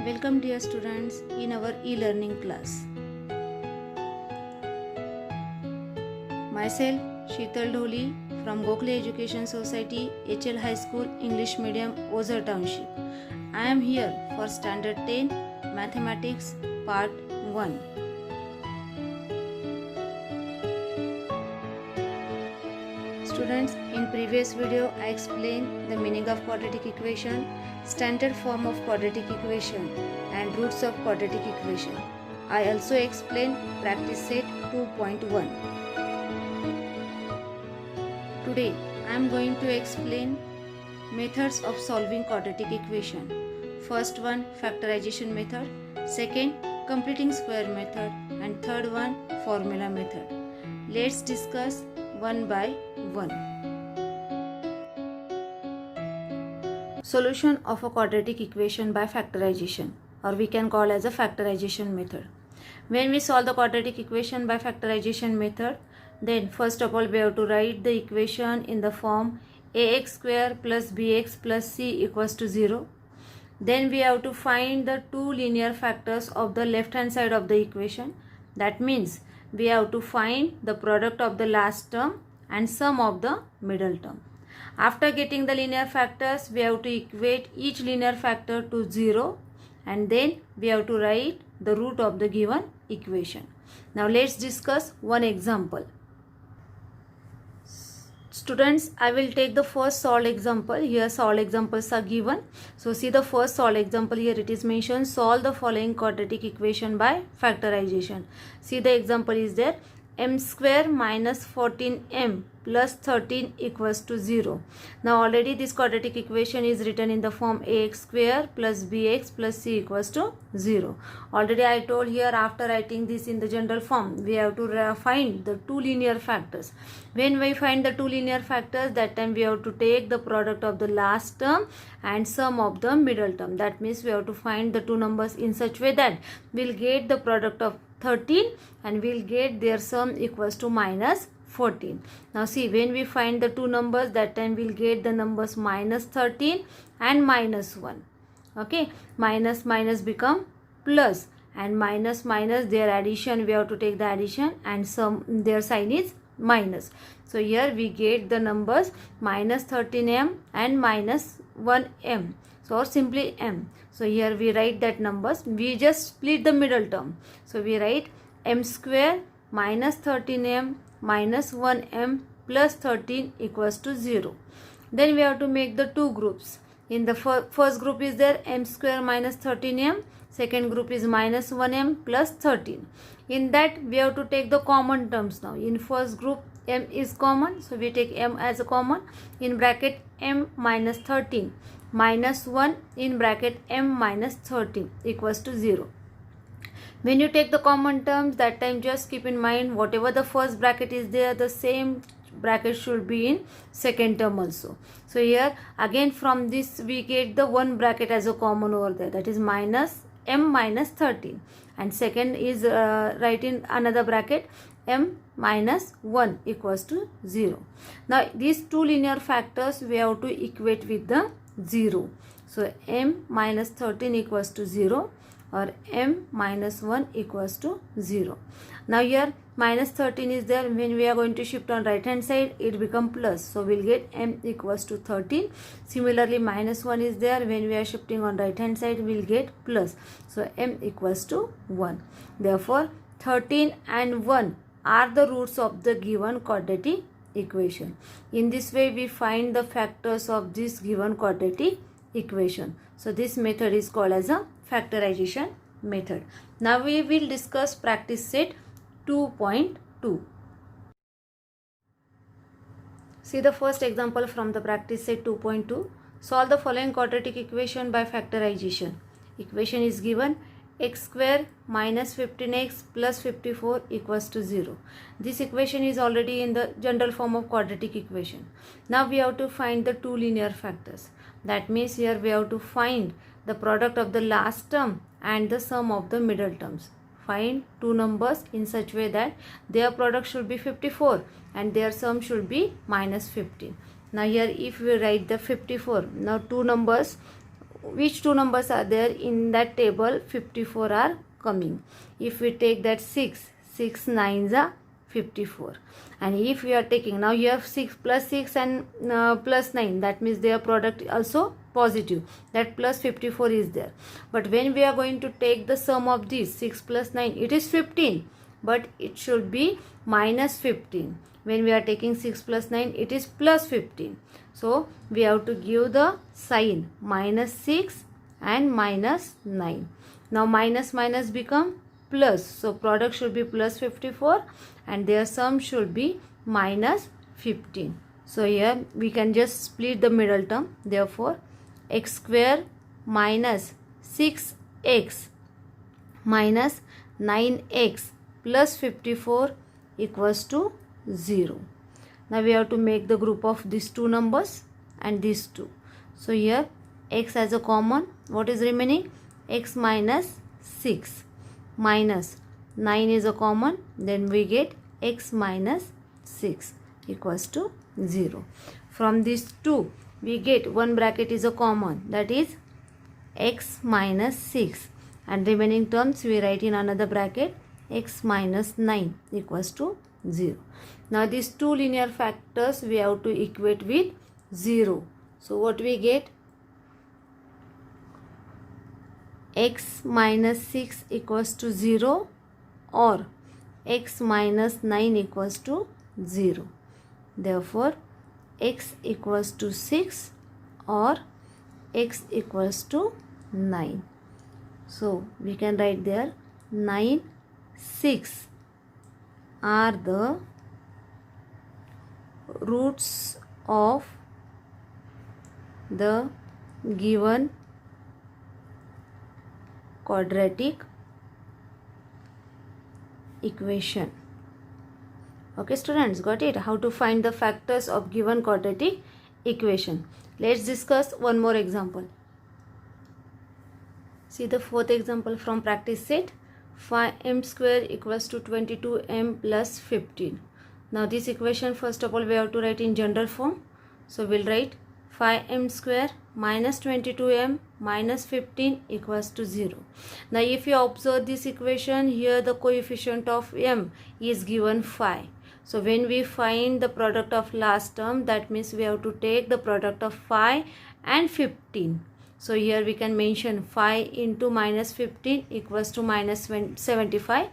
Welcome dear students in our e-learning class. Myself Sheetal Dholi from Gokhale Education Society, HL High School, English Medium, Ozar Township. I am here for Standard 10 Mathematics Part 1. Students, in previous video I explained the meaning of quadratic equation, standard form of quadratic equation and roots of quadratic equation. I also explained practice set 2.1. Today I am going to explain methods of solving quadratic equation. First one, factorization method, second, completing square method, and third one, formula method. Let's discuss one by one. Solution of a quadratic equation by factorization, or we can call as a factorization method. When we solve the quadratic equation by factorization method, then first of all we have to write the equation in the form ax square plus bx plus c equals to 0. Then we have to find the two linear factors of the left hand side of the equation. That means we have to find the product of the last term and sum of the middle term. After getting the linear factors, we have to equate each linear factor to 0 and then we have to write the root of the given equation. Now let's discuss one example. Students, I will take the first solved example. Here solved examples are given. So see the first solved example. Here it is mentioned, solve the following quadratic equation by factorization. See the example is there, m square minus 14m plus 13 equals to 0. Now already this quadratic equation is written in the form ax square plus bx plus c equals to 0. Already I told here, after writing this in the general form, we have to find the two linear factors. When we find the two linear factors, that time we have to take the product of the last term and sum of the middle term. That means we have to find the two numbers in such way that we'll get the product of 13 and we'll get their sum equals to minus 14. Now see, when we find the two numbers, that time we'll get the numbers minus 13 and minus 1. Okay, minus minus become plus, and minus minus their addition, we have to take the addition, and sum their sign is minus. So here we get the numbers minus 13m and minus 1m. So or simply m. So here we write that numbers, we just split the middle term. So we write m square minus 13m minus 1m plus 13 equals to 0. Then we have to make the two groups. In the first group is there m square minus 13m, second group is minus 1m plus 13. In that we have to take the common terms now. In first group m is common, so we take m as a common. In bracket m minus 13 minus 1 in bracket m minus 13 equals to 0. When you take the common terms, that time just keep in mind whatever the first bracket is there, the same bracket should be in second term also. So here again from this we get the one bracket as a common over there, that is minus m minus 13, and second is right in another bracket m minus 1 equals to 0. Now these two linear factors we have to equate with the 0. So m minus 13 equals to 0 or m minus 1 equals to 0. Now here minus 13 is there, when we are going to shift on right hand side it become plus, so we'll get m equals to 13. Similarly minus 1 is there, when we are shifting on right hand side we'll get plus, so m equals to 1. Therefore 13 and 1 are the roots of the given quadratic equation. In this way we find the factors of this given quadratic equation. So this method is called as a factorization method. Now we will discuss practice set 2.2. See the first example from the practice set 2.2. Solve the following quadratic equation by factorization. Equation is given x square minus 15x plus 54 equals to 0. This equation is already in the general form of quadratic equation. Now we have to find the two linear factors. That means here we have to find the product of the last term and the sum of the middle terms. Find two numbers in such way that their product should be 54 and their sum should be minus 15. Now here if we write the 54, now two numbers which two numbers are there in that table? 54 are coming. If we take that 6 9s are 54, and if we are taking, now you have 6 plus 6 and plus 9, that means their product also positive, that plus 54 is there. But when we are going to take the sum of these 6 plus 9, it is 15, but it should be minus 15. When we are taking 6 plus 9, it is plus 15. So we have to give the sign minus 6 and minus 9. Now minus minus become plus. So product should be plus 54 and their sum should be minus 15. So here we can just split the middle term. Therefore x square minus 6x minus 9x plus 54 equals to 0. Now we have to make the group of these two numbers and these two. So here x as a common, what is remaining? X minus 6 minus 9 is a common, then we get x minus 6 equals to 0. From these two we get one bracket is a common, that is x minus 6, and remaining terms we write in another bracket x minus 9 equals to 0. Now these two linear factors we have to equate with 0. So what we get? X minus 6 equals to 0 or x minus 9 equals to 0. Therefore x equals to 6 or x equals to 9. So we can write there 9, 6 are the roots of the given quadratic equation. Okay students, got it? How to find the factors of given quadratic equation. Let's discuss one more example. See the fourth example from practice set. 5m square equals to 22m plus 15. Now this equation first of all we have to write in general form. So we'll write 5m square minus 22m minus 15 equals to 0. Now if you observe this equation, here the coefficient of m is given 5. So when we find the product of last term, that means we have to take the product of 5 and 15. So here we can mention 5 into minus 15 equals to minus 75.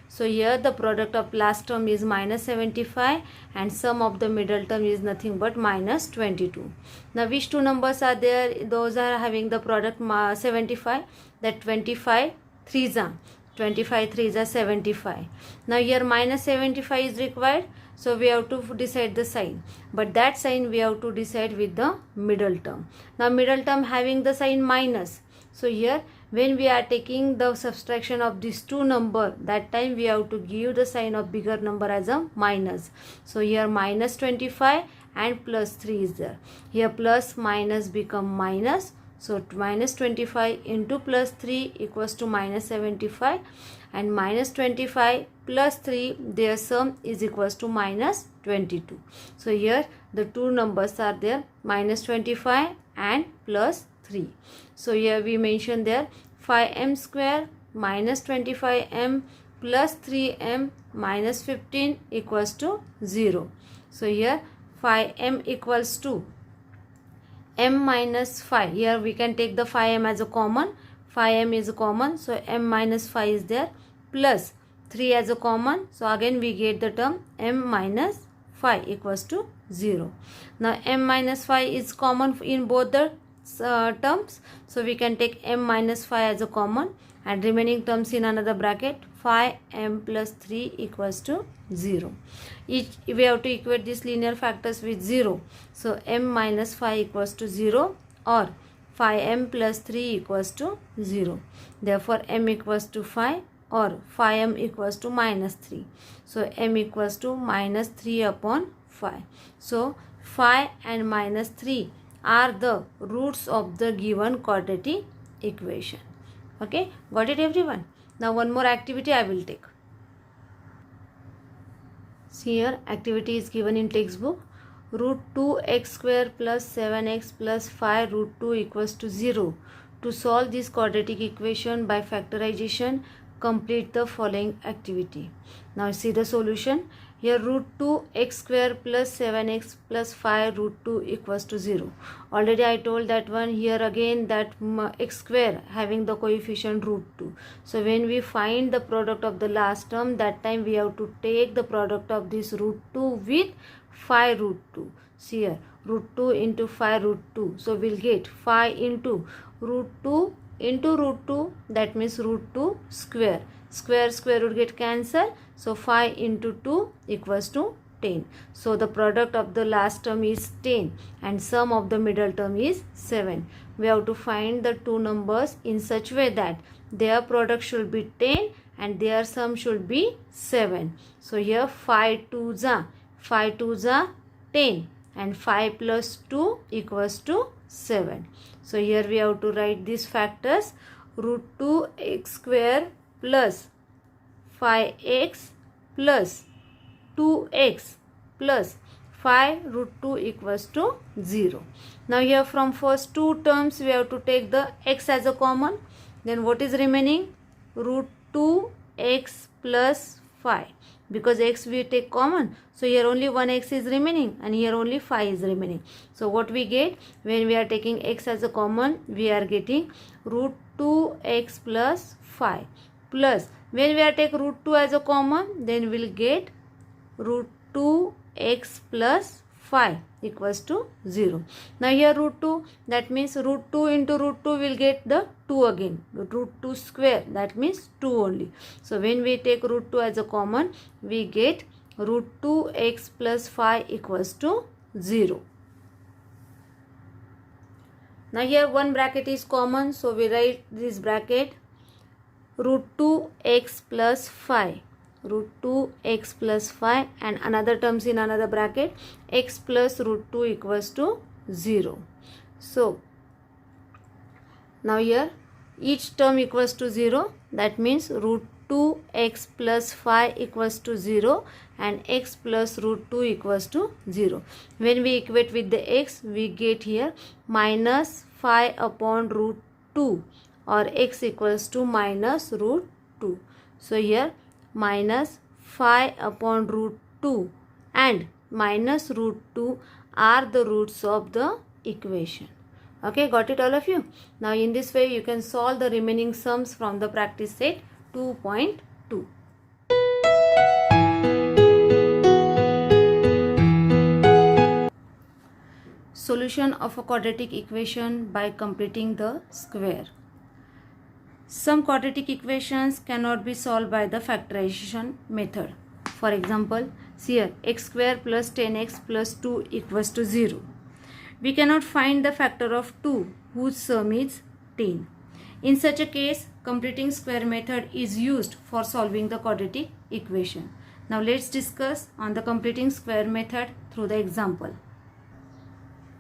So here the product of last term is minus 75 and sum of the middle term is nothing but minus 22. Now which two numbers are there? Those are having the product 75. That 25 3s are 25 3s are 75. Now here minus 75 is required. So we have to decide the sign, but that sign we have to decide with the middle term. Now middle term having the sign minus. So here when we are taking the subtraction of these two number, that time we have to give the sign of bigger number as a minus. So here minus 25 and plus 3 is there. Here plus minus become minus. So minus 25 into plus 3 equals to minus 75, and minus 25 plus 3, their sum is equals to minus 22. So here the two numbers are there, minus 25 and plus 3. So here we mention there 5m square minus 25m plus 3m minus 15 equals to 0. So here 5m equals to m minus 5. Here we can take the 5m as a common. 5m is a common, so m minus 5 is there, plus 3 as a common. So again we get the term m minus 5 equals to 0. Now m minus 5 is common in both the terms. So we can take m minus 5 as a common and remaining terms in another bracket. 5m plus 3 equals to 0. We have to equate these linear factors with 0. So m minus 5 equals to 0 or 5m plus 3 equals to 0. Therefore m equals to 5 or 5m equals to minus 3. So m equals to minus 3 upon 5. So 5 and minus 3 are the roots of the given quadratic equation. Okay, got it everyone? Now one more activity I will take. See here activity is given in textbook. Root 2x square plus 7x plus 5 root 2 equals to 0. To solve this quadratic equation by factorization, complete the following activity. Now see the solution. Here root 2 x square plus 7x plus 5 root 2 equals to 0. Already I told that one. Here again that x square having the coefficient root 2. So when we find the product of the last term, that time we have to take the product of this root 2 with 5 root 2. See here, root 2 into 5 root 2. So we'll get 5 into root 2 into root 2, that means root 2 square. Square would get cancelled. So 5 into 2 equals to 10. So the product of the last term is 10 and sum of the middle term is 7. We have to find the two numbers in such way that their product should be 10 and their sum should be 7. So here 5 2s are 10 and 5 plus 2 equals to 7. So here we have to write these factors. Root 2 x square plus 5x plus 2x plus 5 root 2 equals to 0. Now here from first two terms we have to take the x as a common. Then what is remaining? Root 2x plus 5. Because x we take common, so here only one x is remaining and here only 5 is remaining. So what we get when we are taking x as a common, we are getting root 2x plus 5 plus when we are take root 2 as a common, then we will get root 2x plus 5 equals to 0. Now here root 2, that means root 2 into root 2 will get the 2 again. Root 2 square, that means 2 only. So when we take root 2 as a common, we get root 2x plus 5 equals to 0. Now here one bracket is common, so we write this bracket root 2x plus 5. Root 2x plus 5 and another terms in another bracket, x plus root 2 equals to 0. So now here each term equals to 0, that means root 2x plus 5 equals to 0 and x plus root 2 equals to 0. When we equate with the x, we get here minus 5 upon root 2 or x equals to minus root 2. So here minus 5 upon root 2 and minus root 2 are the roots of the equation. Okay, got it all of you? Now in this way you can solve the remaining sums from the practice set 2.2. Solution of a quadratic equation by completing the square. Some quadratic equations cannot be solved by the factorization method. For example, see here x square plus 10x plus 2 equals to 0. We cannot find the factor of 2 whose sum is 10. In such a case, completing square method is used for solving the quadratic equation. Now let's discuss on the completing square method through the example.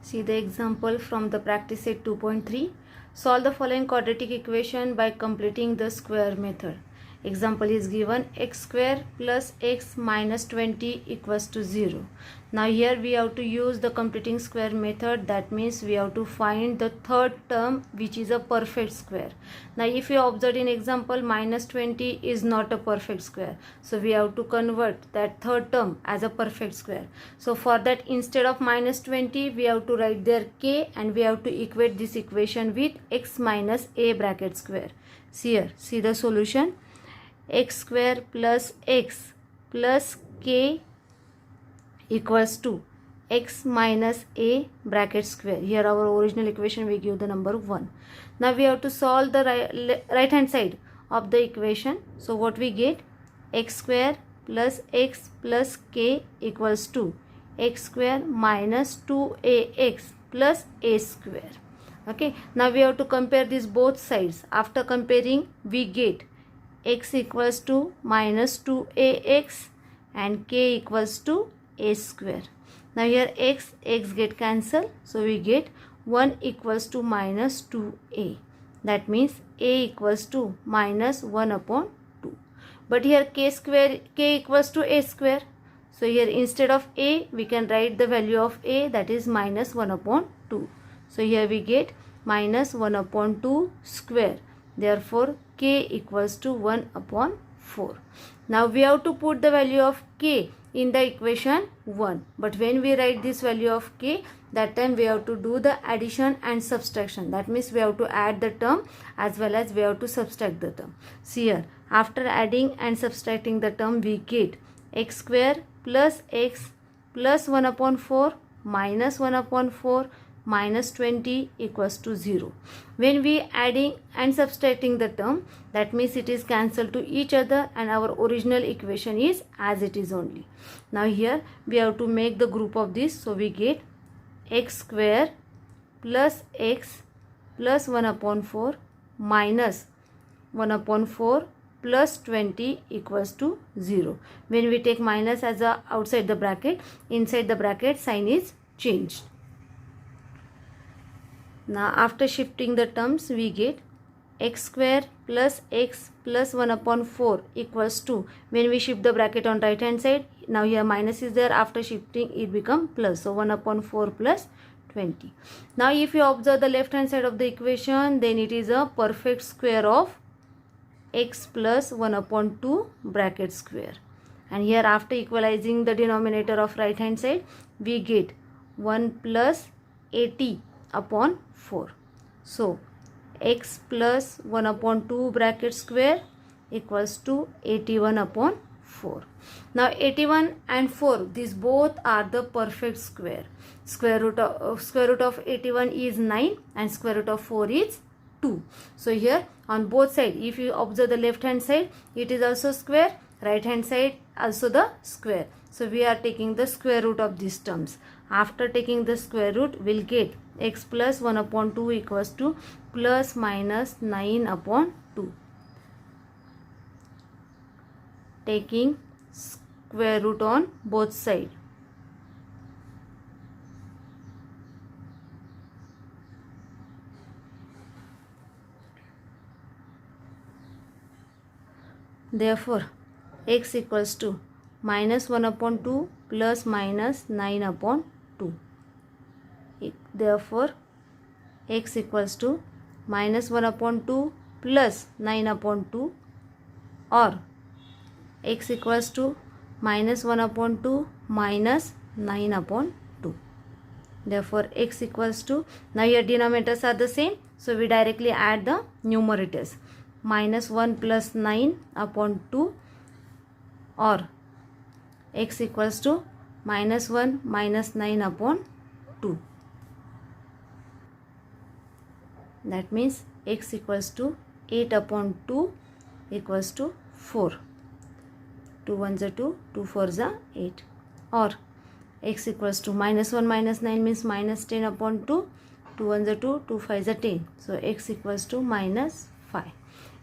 See the example from the practice set 2.3. Solve the following quadratic equation by completing the square method. Example is given x square plus x minus 20 equals to 0. Now here we have to use the completing square method. That means we have to find the third term which is a perfect square. Now if you observe in example, minus 20 is not a perfect square. So we have to convert that third term as a perfect square. So for that, instead of minus 20, we have to write there k and we have to equate this equation with x minus a bracket square. See here, see the solution. X square plus x plus k equals to x minus a bracket square. Here our original equation we give the number 1. Now we have to solve the right hand side of the equation. So what we get? X square plus x plus k equals to x square minus 2ax plus a square. Okay, now we have to compare these both sides. After comparing, we get x equals to minus 2ax and k equals to a square. Now here x get cancelled, so we get 1 equals to minus 2a. That means a equals to minus 1 upon 2. But here k equals to a square. So here instead of a, we can write the value of a, that is minus 1 upon 2. So here we get minus 1 upon 2 square. Therefore, k equals to 1 upon 4. Now we have to put the value of k in the equation 1. But when we write this value of k, that time we have to do the addition and subtraction. That means we have to add the term as well as we have to subtract the term. See here, after adding and subtracting the term, we get x square plus x plus 1 upon 4 minus 1 upon 4 minus 20 equals to 0. When we adding and subtracting the term, that means it is cancelled to each other and our original equation is as it is only. Now here we have to make the group of this. So we get x square plus x plus 1 upon 4 minus 1 upon 4 plus 20 equals to 0. When we take minus as a outside the bracket, inside the bracket sign is changed. Now after shifting the terms, we get x square plus x plus 1 upon 4 equals to, when we shift the bracket on right hand side, now here minus is there, after shifting it become plus. So 1 upon 4 plus 20. Now if you observe the left hand side of the equation, then it is a perfect square of x plus 1 upon 2 bracket square. And here after equalizing the denominator of right hand side, we get 1 plus 80 upon 4. So x plus 1 upon 2 bracket square equals to 81 upon 4. Now 81 and 4, these both are the perfect square. Square root of 81 is 9 and square root of 4 is 2. So here on both sides, if you observe the left hand side, it is also square, right hand side also the square. So we are taking the square root of these terms. After taking the square root, we'll get x plus 1 upon 2 equals to plus minus 9 upon 2. Taking square root on both sides. Therefore, x equals to minus 1 upon 2 plus minus 9 upon 2. Therefore, x equals to minus 1 upon 2 plus 9 upon 2, or x equals to minus 1 upon 2 minus 9 upon 2. Therefore, x equals to, now your denominators are the same, so we directly add the numerators. Minus 1 plus 9 upon 2, or x equals to minus 1 minus 9 upon 2. That means x equals to 8 upon 2 equals to 4. 2 1s are 2, 2 4s are 8. Or x equals to minus 1 minus 9 means minus 10 upon 2. 2 1s are 2, 2 5s are 10. So x equals to minus 5.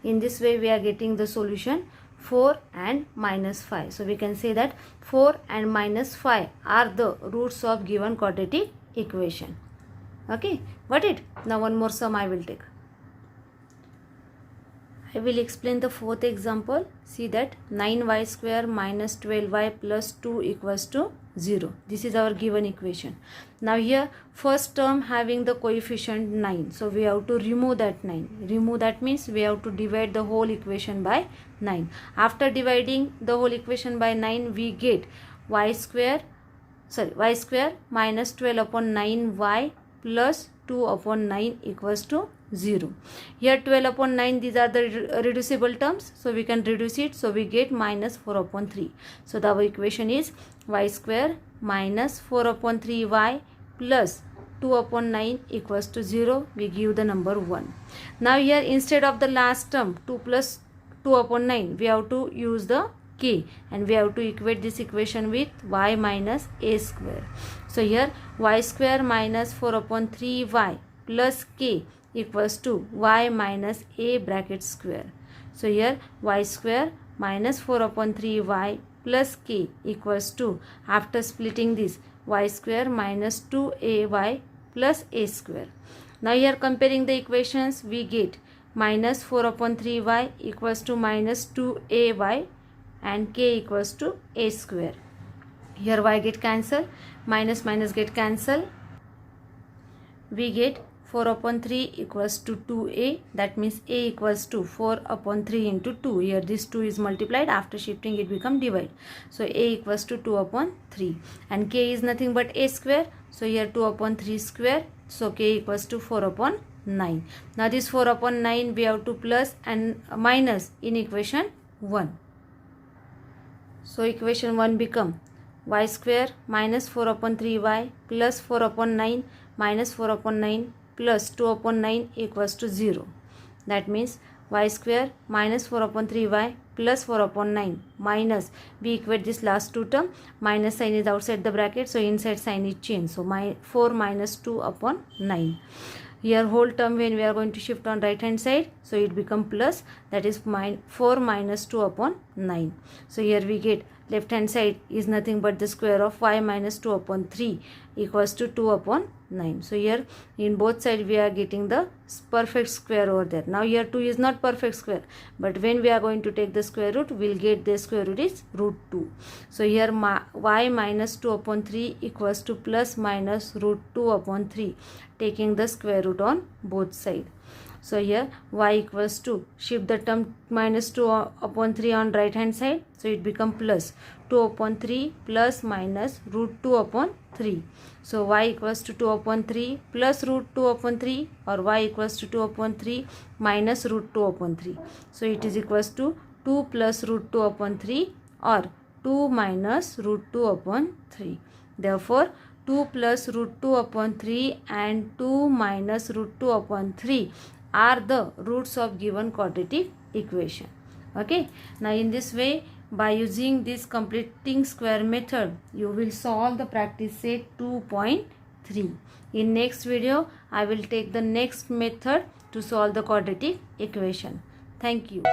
In this way we are getting the solution 4 and minus 5. So we can say that 4 and minus 5 are the roots of given quadratic equation. Okay, got it? Now one more sum I will take. I will explain the fourth example. See that 9y square minus 12y plus 2 equals to 0. This is our given equation. Now here first term having the coefficient 9. So we have to remove that 9. Remove that means we have to divide the whole equation by 9. After dividing the whole equation by 9, we get y square minus 12 upon 9y plus 2 upon 9 equals to 0. Here 12 upon 9, these are the reducible terms, so we can reduce it. So we get minus 4 upon 3. So the our equation is y square minus 4 upon 3y plus 2 upon 9 equals to 0. We give the number 1. Now here instead of the last term 2 plus 2 upon 9, we have to use the k, and we have to equate this equation with y minus a square. So here y square minus 4 upon 3y plus k equals to y minus a bracket square. So here y square minus 4 upon 3y plus k equals to, after splitting this, y square minus 2ay plus a square. Now here comparing the equations, we get minus 4 upon 3y equals to minus 2ay and k equals to a square. Here y get cancelled, minus minus get cancelled. We get 4 upon 3 equals to 2a. That means a equals to 4 upon 3 into 2. Here this 2 is multiplied. After shifting it become divide. So a equals to 2 upon 3. And k is nothing but a square. So here 2 upon 3 square. So k equals to 4 upon 9. Now this 4 upon 9 we have to plus and minus in equation 1. So equation 1 become y square minus 4 upon 3y plus 4 upon 9 minus 4 upon 9 plus 2 upon 9 equals to 0. That means y square minus 4 upon 3y plus 4 upon 9 minus, we equate this last two term, minus sign is outside the bracket, so inside sign is changed. So 4 minus 2 upon 9. Here whole term when we are going to shift on right hand side, so it become plus, that is 4 minus 2 upon 9. So here we get left hand side is nothing but the square of y minus 2 upon 3 equals to 2 upon 9. So here in both sides we are getting the perfect square over there. Now here 2 is not perfect square, but when we are going to take the square root, we will get the square root is root 2. So here y minus 2 upon 3 equals to plus minus root 2 upon 3, taking the square root on both sides. So here y equals to, shift the term minus 2 upon 3 on right hand side, so it become plus 2 upon 3 plus minus root 2 upon 3. So y equals to 2 upon 3 plus root 2 upon 3, or y equals to 2 upon 3 minus root 2 upon 3. So it is equals to 2 plus root 2 upon 3 or 2 minus root 2 upon 3. Therefore 2 plus root 2 upon 3 and 2 minus root 2 upon 3 are the roots of given quadratic equation. Okay, now in this way, by using this completing square method, you will solve the practice set 2.3. In next video, I will take the next method to solve the quadratic equation. Thank you.